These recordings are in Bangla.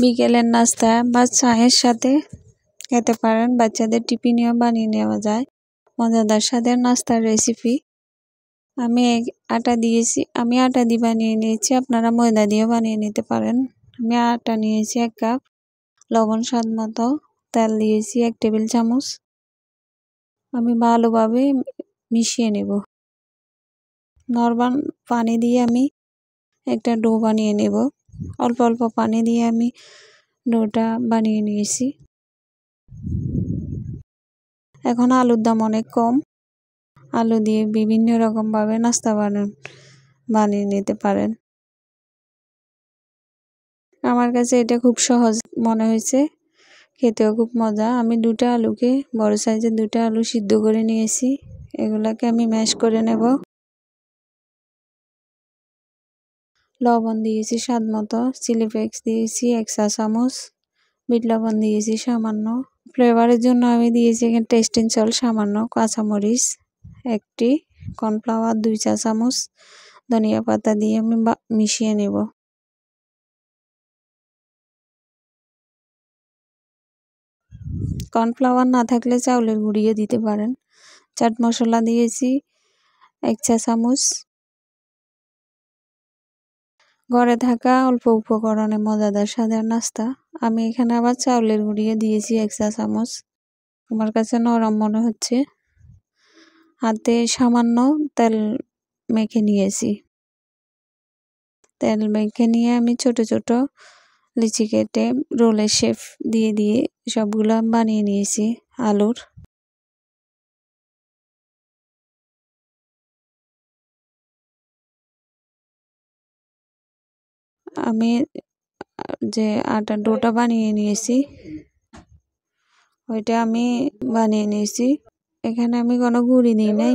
বিকেলের নাস্তা বা চায়ের সাথে খেতে পারেন। বাচ্চাদের টিফিনেও বানিয়ে নেওয়া যায়। মজাদার স্বাদের নাস্তার রেসিপি। আমি আটা দিয়ে বানিয়ে নিয়েছি, আপনারা ময়দা দিয়েও বানিয়ে নিতে পারেন। আমি আটা নিয়েছি 1 কাপ, লবণ স্বাদ মতো, তেল দিয়েছি 1 টেবিল চামচ। আমি ভালোভাবে মিশিয়ে নেব। নরমাল পানি দিয়ে আমি একটা ডো বানিয়ে নেব। অল্প অল্প পানি দিয়ে আমি ডোটা বানিয়ে নিয়েছি। এখন আলুর দাম অনেক কম। আলু দিয়ে বিভিন্ন রকমভাবে নাস্তা বানিয়ে নিতে পারেন। আমার কাছে এটা খুব সহজ মনে হয়েছে, খেতেও খুব মজা। আমি 2টা আলুকে, বড় সাইজের 2টা আলু সিদ্ধ করে নিয়েছি। এগুলাকে আমি ম্যাশ করে নেব। লবণ দিয়েছি স্বাদ মতো, চিলি ফ্লেক্স দিয়েছি 1 চা চামচ, বিট লবণ দিয়েছি সামান্য। ফ্লেভারের জন্য আমি দিয়েছি এখানে টেস্টিং সল্ট সামান্য, কাঁচামরিচ 1টি, কর্নফ্লাওয়ার 2 চা চামচ, ধনিয়া পাতা দিয়ে আমি মিশিয়ে নেব। কর্নফ্লাওয়ার না থাকলে চাউলের গুঁড়িও দিতে পারেন। চাট মশলা দিয়েছি 1 চা চামচ। ঘরে থাকা অল্প উপকরণে মজাদার স্বাদের নাস্তা। আমি এখানে আবার চাউলের গুঁড়িও দিয়েছি 1 চা চামচ। আমার কাছে নরম মনে হচ্ছে। হাতে সামান্য তেল মেখে নিয়েছি। তেল মেখে নিয়ে আমি ছোট ছোট লিচি কেটে রোলের শেপ দিয়ে সবগুলা বানিয়ে নিয়েছি আলুর। আমি যে আটার ডোটা বানিয়ে নিয়েছি ওইটা আমি বানিয়ে নিয়েছি। এখানে আমি কোনো গুঁড়ি দিই নাই।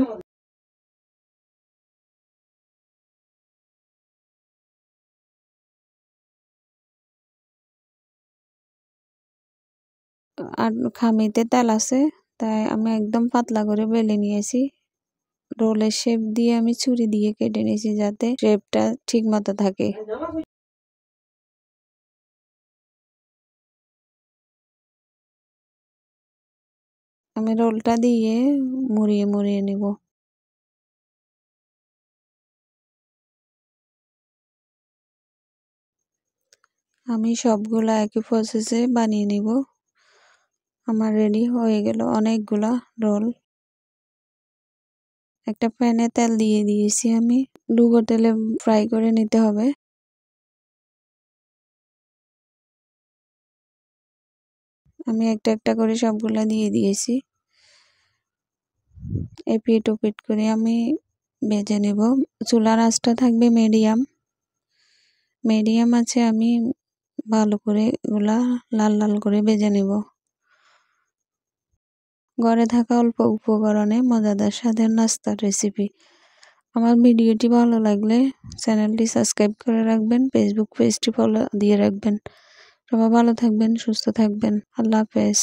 আর খামিতে তেল আছে, তাই আমি একদম পাতলা করে বেলে নিয়েছি। রোলের শেপ দিয়ে আমি ছুরি দিয়ে কেটে নিয়েছি যাতে শেপটা ঠিক মতো থাকে। আমি রোলটা দিয়ে মুড়িয়ে মুড়িয়ে নেব। আমি সবগুলা একই প্রসেসে বানিয়ে নেব। আমার রেডি হয়ে গেল অনেকগুলা রোল। একটা প্যানে তেল দিয়ে দিয়েছি, আমি ডুবো তেলে ফ্রাই করে নিতে হবে। আমি একটা একটা করে সবগুলা দিয়ে দিয়েছি। এপিট ওপিট করে আমি ভেজে নেব। চুলার আঁচটা থাকবে মিডিয়াম আছে। আমি ভালো করে এগুলা লাল লাল করে ভেজে নেব। ঘরে থাকা অল্প উপকরণে মজাদার স্বাদের নাস্তার রেসিপি। আমার ভিডিওটি ভালো লাগলে চ্যানেলটি সাবস্ক্রাইব করে রাখবেন, ফেসবুক পেজটি ফলো দিয়ে রাখবেন। সবাই ভালো থাকবেন, সুস্থ থাকবেন। আল্লাহ হাফেজ।